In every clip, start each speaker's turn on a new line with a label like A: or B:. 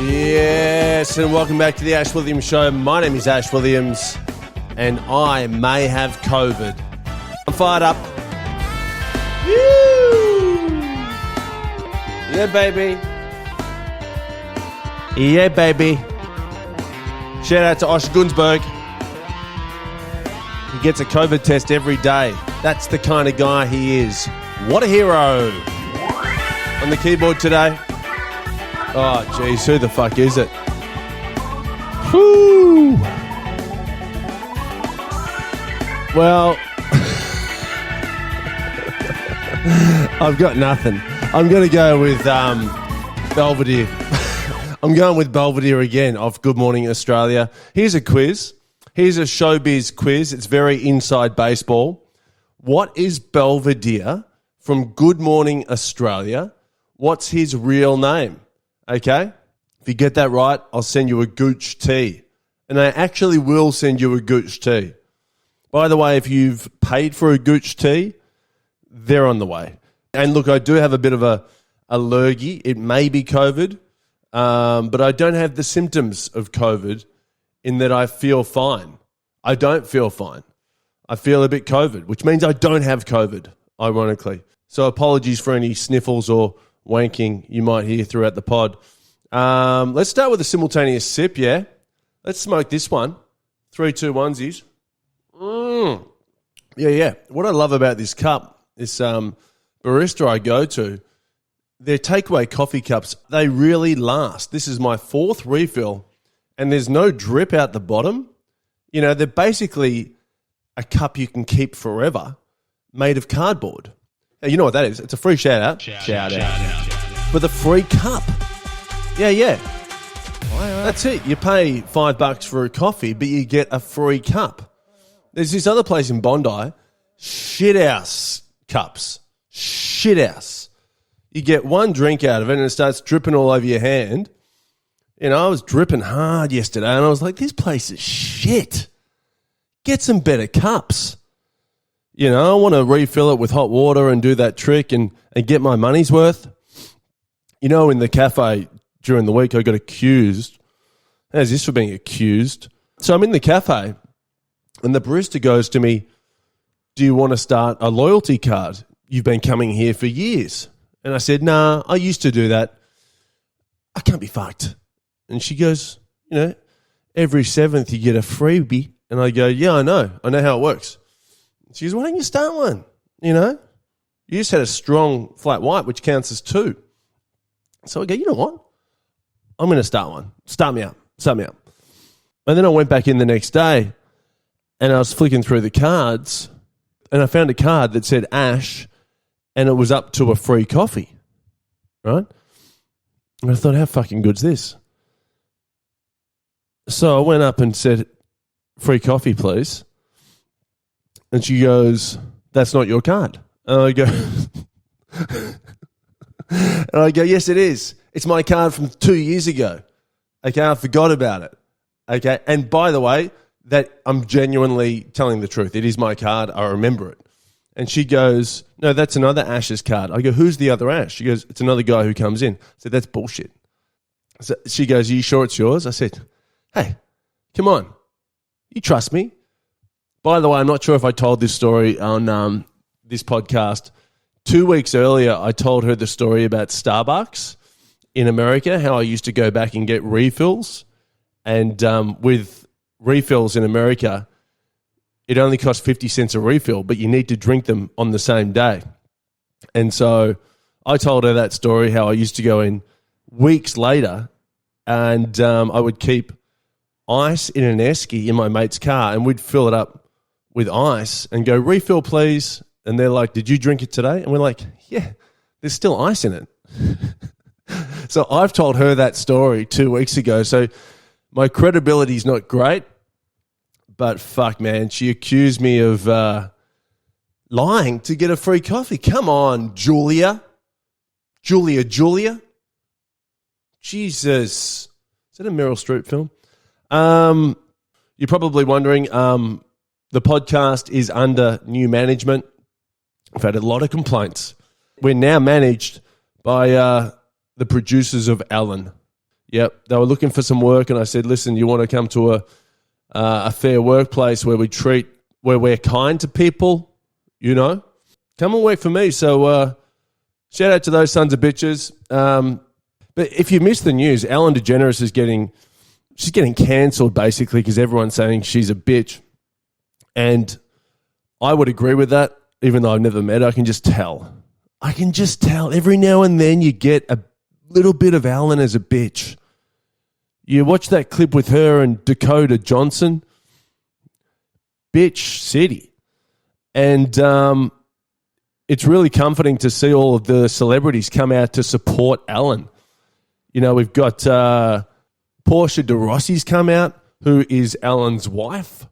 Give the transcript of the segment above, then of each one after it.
A: Yes, and welcome back to the Ash Williams Show. My name is Ash Williams, and I may have COVID. I'm fired up. Woo! Yeah, baby. Yeah, baby. Shout out to Osh Gunsberg. He gets a COVID test every day. That's the kind of guy he is. What a hero. On the keyboard today. Oh, geez, who the fuck is it? Whoo! Well, I've got nothing. I'm going to go with Belvedere. I'm going with Belvedere again of Good Morning Australia. Here's a quiz. Here's a showbiz quiz. It's very inside baseball. What is Belvedere from Good Morning Australia? What's his real name? Okay? If you get that right, I'll send you a gooch tea. And I actually will send you a gooch tea. By the way, if you've paid for a gooch tea, they're on the way. And look, I do have a bit of a allergy. It may be COVID, but I don't have the symptoms of COVID in that I feel fine. I don't feel fine. I feel a bit COVID, which means I don't have COVID, ironically. So apologies for any sniffles or wanking you might hear throughout the pod. Let's start with a simultaneous sip, yeah? Let's smoke this one. 3, 2, 1sies. Yeah. What I love about this cup, this barista I go to, their takeaway coffee cups, they really last. This is my 4th refill, and there's no drip out the bottom. You know, they're basically a cup you can keep forever made of cardboard. You know what that is? It's a free shout out. Shout out. With a free cup. Yeah. That's it. You pay $5 for a coffee, but you get a free cup. There's this other place in Bondi, shithouse cups. Shithouse. You get one drink out of it and it starts dripping all over your hand. You know, I was dripping hard yesterday and I was like, this place is shit. Get some better cups. You know, I want to refill it with hot water and do that trick and get my money's worth. You know, in the cafe during the week, I got accused. How's this for being accused? So I'm in the cafe and the barista goes to me, do you want to start a loyalty card? You've been coming here for years. And I said, nah, I used to do that. I can't be fucked. And she goes, you know, every 7th you get a freebie. And I go, yeah, I know how it works. She goes, why don't you start one? You know, you just had a strong flat white, which counts as 2. So I go, you know what? I'm going to start one. Start me up. And then I went back in the next day and I was flicking through the cards and I found a card that said Ash and it was up to a free coffee, right? And I thought, how fucking good's this? So I went up and said, free coffee, please. And she goes, that's not your card. And I go, yes, it is. It's my card from 2 years ago. Okay, I forgot about it. Okay, and by the way, that I'm genuinely telling the truth. It is my card. I remember it. And she goes, no, that's another Ash's card. I go, who's the other Ash? She goes, it's another guy who comes in. I said, that's bullshit. So she goes, are you sure it's yours? I said, hey, come on. You trust me? By the way, I'm not sure if I told this story on this podcast. 2 weeks earlier, I told her the story about Starbucks in America, how I used to go back and get refills. And with refills in America, it only costs 50 cents a refill, but you need to drink them on the same day. And so I told her that story, how I used to go in weeks later and I would keep ice in an esky in my mate's car and we'd fill it up with ice and go, refill, please. And they're like, did you drink it today? And we're like, yeah, there's still ice in it. So I've told her that story 2 weeks ago. So my credibility is not great, but fuck, man, she accused me of lying to get a free coffee. Come on, Julia. Jesus. Is that a Meryl Streep film? You're probably wondering, the podcast is under new management. I've had a lot of complaints. We're now managed by the producers of Ellen. Yep, they were looking for some work, and I said, "Listen, you want to come to a fair workplace where we're kind to people, you know? Come and work for me." So shout out to those sons of bitches. But if you missed the news, Ellen DeGeneres is getting cancelled basically because everyone's saying she's a bitch, and I would agree with that. Even though I've never met her, I can just tell. Every now and then you get a little bit of Ellen as a bitch. You watch that clip with her and Dakota Johnson, bitch city. And it's really comforting to see all of the celebrities come out to support Ellen. You know, we've got Portia de Rossi's come out, who is Ellen's wife.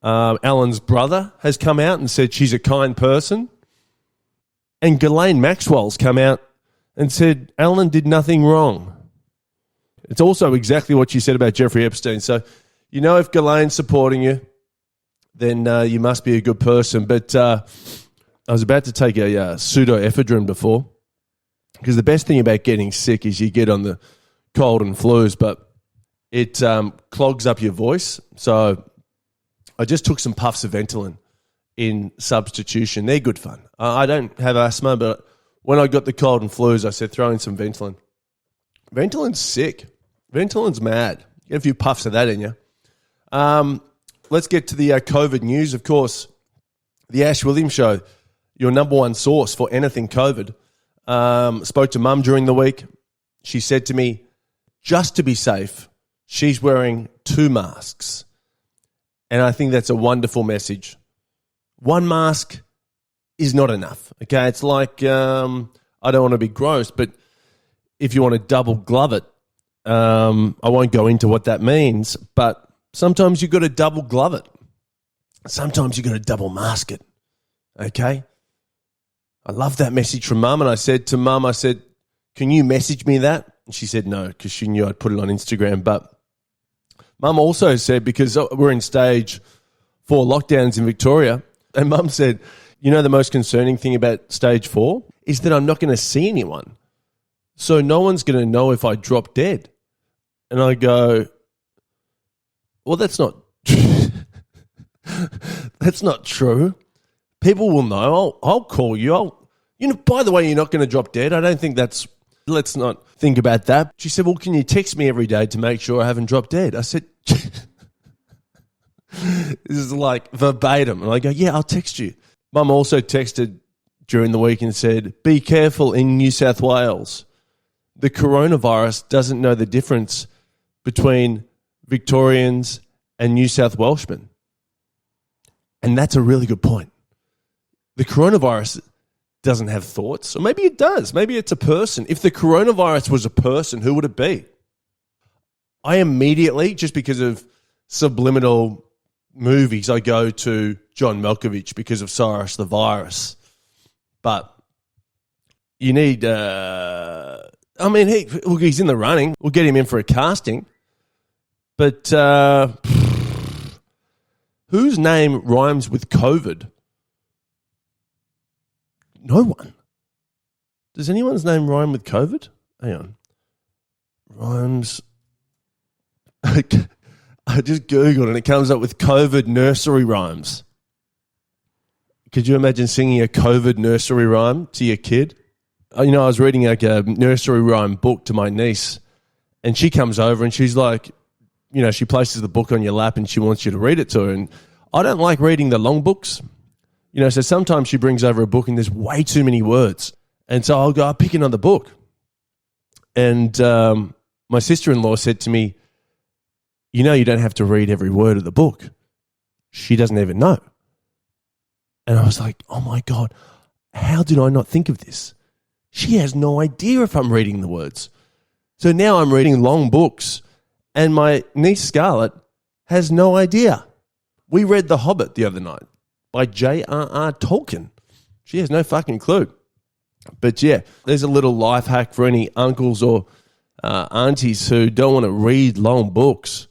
A: Ellen's brother has come out and said she's a kind person. And Ghislaine Maxwell's come out and said Ellen did nothing wrong. It's also exactly what she said about Jeffrey Epstein. So, you know, if Ghislaine's supporting you, then you must be a good person. But I was about to take a pseudoephedrine before, because the best thing about getting sick is you get on the cold and flus, but it clogs up your voice. So I just took some puffs of Ventolin in substitution. They're good fun. I don't have asthma, but when I got the cold and flus, I said throw in some Ventolin. Ventolin's sick. Ventolin's mad. Get a few puffs of that in you. Let's get to the COVID news. Of course, the Ash Williams Show, your number one source for anything COVID. Spoke to Mum during the week. She said to me, just to be safe, she's wearing 2 masks. And I think that's a wonderful message. 1 mask is not enough. Okay, it's like, I don't want to be gross, but if you want to double glove it, I won't go into what that means, but sometimes you've got to double glove it. Sometimes you've got to double mask it. Okay? I love that message from Mum, and I said to Mum, can you message me that? And she said no, because she knew I'd put it on Instagram. But Mum also said, because we're in stage 4 lockdowns in Victoria, and Mum said, you know, the most concerning thing about stage 4 is that I'm not going to see anyone. So no one's going to know if I drop dead. And I go, well, that's not that's not true. People will know. I'll call you. By the way, you're not going to drop dead. I don't think that's, let's not think about that. She said, well, can you text me every day to make sure I haven't dropped dead? I said, this is like verbatim. And I go, yeah, I'll text you. Mum also texted during the week and said, be careful in New South Wales. The coronavirus doesn't know the difference between Victorians and New South Welshmen. And that's a really good point. The coronavirus doesn't have thoughts, or maybe it does. Maybe it's a person. If the coronavirus was a person, who would it be? I immediately, just because of subliminal movies, I go to John Malkovich because of Cyrus the Virus. But you need, he's in the running. We'll get him in for a casting. But whose name rhymes with COVID? No one. Does anyone's name rhyme with COVID? Hang on. Rhymes. I just Googled and it comes up with COVID nursery rhymes. Could you imagine singing a COVID nursery rhyme to your kid? I was reading like a nursery rhyme book to my niece, and she comes over and she's like, she places the book on your lap and she wants you to read it to her. And I don't like reading the long books. So sometimes she brings over a book and there's way too many words. And so I'll pick another book. And my sister-in-law said to me, you don't have to read every word of the book. She doesn't even know. And I was like, oh my God, how did I not think of this? She has no idea if I'm reading the words. So now I'm reading long books and my niece Scarlett has no idea. We read The Hobbit the other night by J.R.R. Tolkien. She has no fucking clue. But yeah, there's a little life hack for any uncles or aunties who don't want to read long books.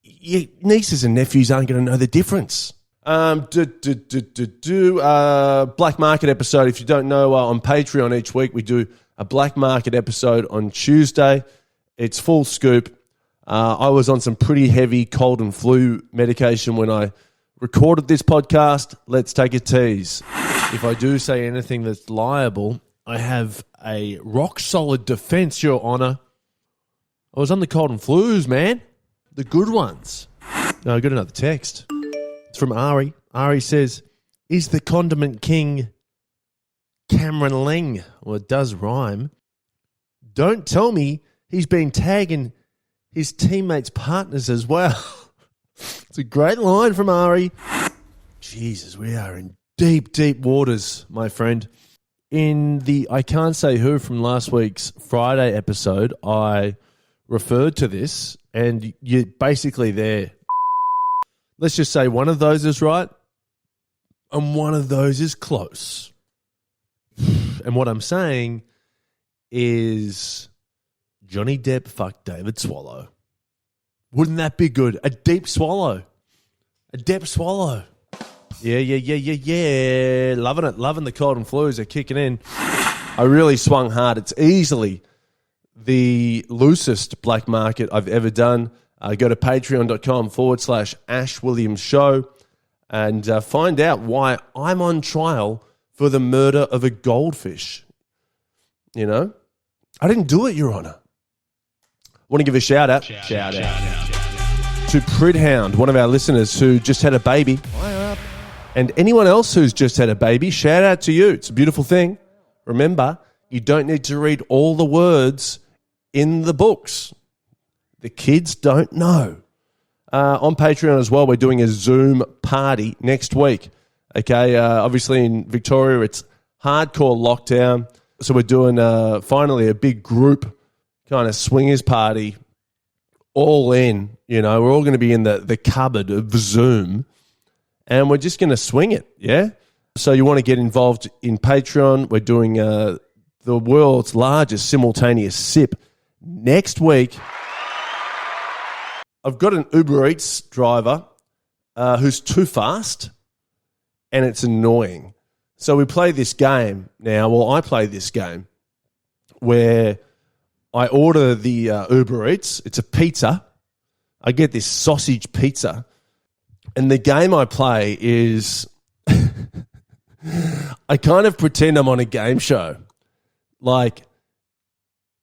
A: Your nieces and nephews aren't going to know the difference. Black Market episode. If you don't know, on Patreon each week we do a Black Market episode on Tuesday. It's full scoop. I was on some pretty heavy cold and flu medication when I recorded this podcast. Let's take a tease. If I do say anything that's liable, I have a rock-solid defense, Your Honour. I was on the cold and flus, man. The good ones. No, I got another text. It's from Ari. Ari says, is the condiment king Cameron Ling? Well, it does rhyme. Don't tell me he's been tagging his teammates' partners as well. It's a great line from Ari. Jesus, we are in deep, deep waters, my friend. In the I Can't Say Who from last week's Friday episode, I referred to this, and you're basically there. Let's just say one of those is right, and one of those is close. And what I'm saying is Johnny Depp fucked David Swallow. Wouldn't that be good? A deep swallow. A Depp swallow. Yeah. Loving it. Loving the cold and flus are kicking in. I really swung hard. It's easily the loosest black market I've ever done. Go to patreon.com/Ash Williams Show and find out why I'm on trial for the murder of a goldfish. You know? I didn't do it, Your Honour. Want to give a shout out to Pridhound, one of our listeners who just had a baby. And anyone else who's just had a baby, shout out to you. It's a beautiful thing. Remember, you don't need to read all the words in the books. The kids don't know. On Patreon as well, we're doing a Zoom party next week. Okay, obviously in Victoria, it's hardcore lockdown. So we're doing finally a big group kind of swingers party, all in. You know, we're all going to be in the cupboard of Zoom, and we're just going to swing it, yeah? So you want to get involved in Patreon. We're doing the world's largest simultaneous sip next week. I've got an Uber Eats driver who's too fast, and it's annoying. So we play this game now. Well, I play this game where I order the Uber Eats. It's a pizza. I get this sausage pizza. And the game I play is I kind of pretend I'm on a game show. Like,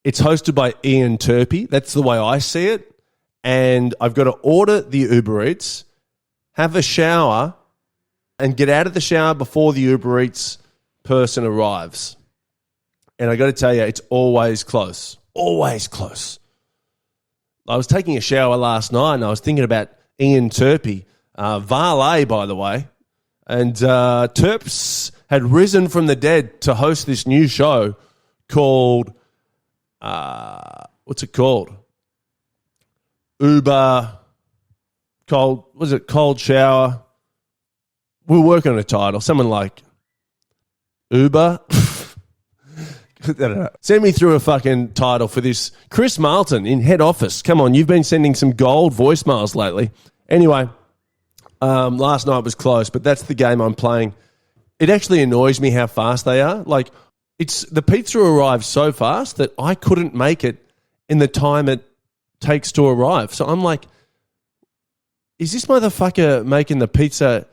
A: it's hosted by Ian Turpie. That's the way I see it. And I've got to order the Uber Eats, have a shower, and get out of the shower before the Uber Eats person arrives. And I got to tell you, it's always close. Always close. I was taking a shower last night and I was thinking about Ian Turpie, valet, by the way. And Terps had risen from the dead to host this new show called, what's it called? Uber, Cold Shower? We're working on a title. Someone like Uber. I don't know. Send me through a fucking title for this. Chris Marlton in head office. Come on, you've been sending some gold voicemails lately. Anyway, last night was close, but that's the game I'm playing. It actually annoys me how fast they are. Like, the pizza arrives so fast that I couldn't make it in the time it takes to arrive. So I'm like, is this motherfucker making the pizza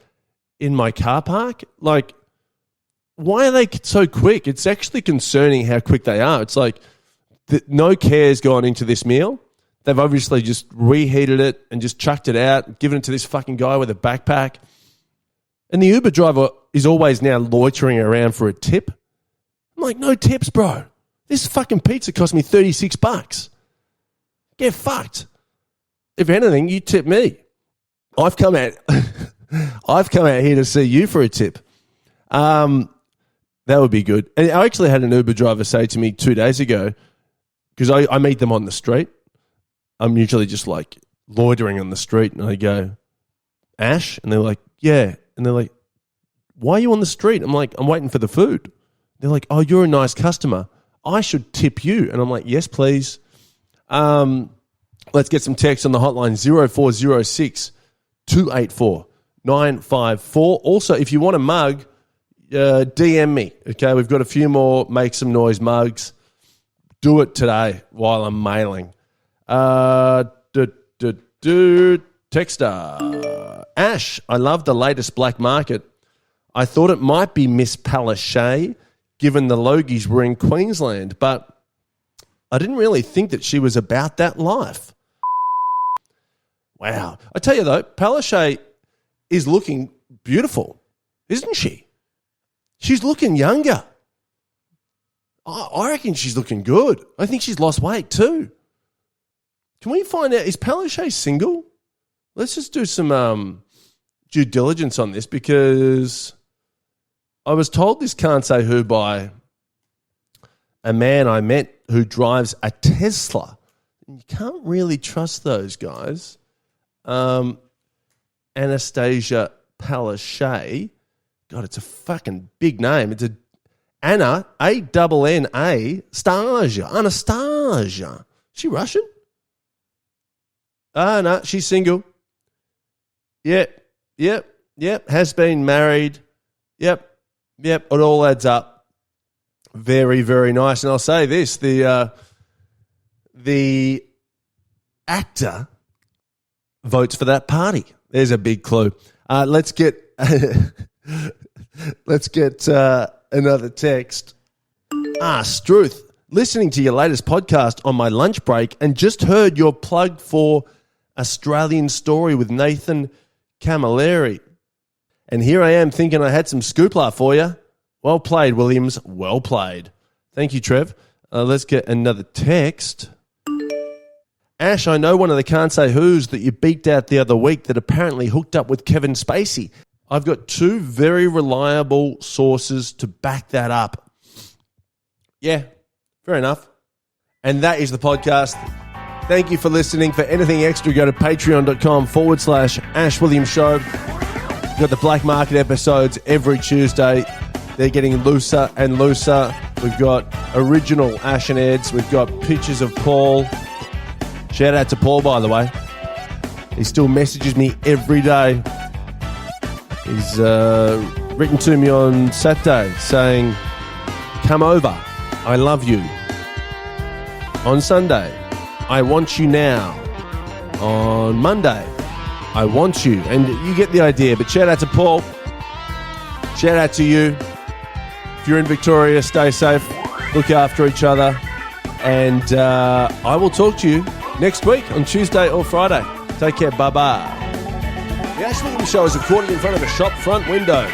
A: in my car park? Like, why are they so quick? It's actually concerning how quick they are. It's like no care's gone into this meal. They've obviously just reheated it and just chucked it out, given it to this fucking guy with a backpack. And the Uber driver is always now loitering around for a tip. I'm like, no tips, bro. This fucking pizza cost me $36. Get fucked. If anything, you tip me. I've come out here to see you for a tip. That would be good. And I actually had an Uber driver say to me 2 days ago, because I meet them on the street. I'm usually just like loitering on the street, and I go, Ash? And they're like, yeah. And they're like, why are you on the street? I'm like, I'm waiting for the food. They're like, oh, you're a nice customer. I should tip you. And I'm like, yes, please. Let's get some text on the hotline, 0406 284 954. Also, if you want a mug, DM me. Okay, we've got a few more Make Some Noise mugs. Do it today while I'm mailing. Texter. Ash, I love the latest black market. I thought it might be Miss Palaszczuk, given the Logies were in Queensland, but I didn't really think that she was about that life. Wow. I tell you though, Palaszczuk is looking beautiful, isn't she? She's looking younger. I reckon she's looking good. I think she's lost weight too. Can we find out, is Palaszczuk single? Let's just do some due diligence on this, because I was told this can't say who by a man I met who drives a Tesla. You can't really trust those guys. Anastasia Palaszczuk. God, it's a fucking big name. It's Anna, A-double-N-A, Stasia. Anastasia. Is she Russian? No, she's single. Yep. Has been married. Yep. It all adds up. Very, very nice. And I'll say this, the actor votes for that party. There's a big clue. Let's get another text. Struth, listening to your latest podcast on my lunch break and just heard your plug for Australian Story with Nathan Camilleri. And here I am thinking I had some scoopla for you. Well played, Williams. Well played. Thank you, Trev. Let's get another text. Ash, I know one of the can't say who's that you beaked out the other week that apparently hooked up with Kevin Spacey. I've got two very reliable sources to back that up. Yeah, fair enough. And that is the podcast. Thank you for listening. For anything extra, go to patreon.com/Ash Williams Show. We've got the Black Market episodes every Tuesday. They're getting looser and looser. We've got original Ash and Eds. We've got pictures of Paul. Shout out to Paul, by the way. He still messages me every day. He's written to me on Saturday saying, come over, I love you. On Sunday, I want you now. On Monday, I want you. And you get the idea. But shout out to Paul. Shout out to you. If you're in Victoria, stay safe. Look after each other. And I will talk to you next week on Tuesday or Friday. Take care. Bye-bye. The Ash Williams Show is recorded in front of a shop front window.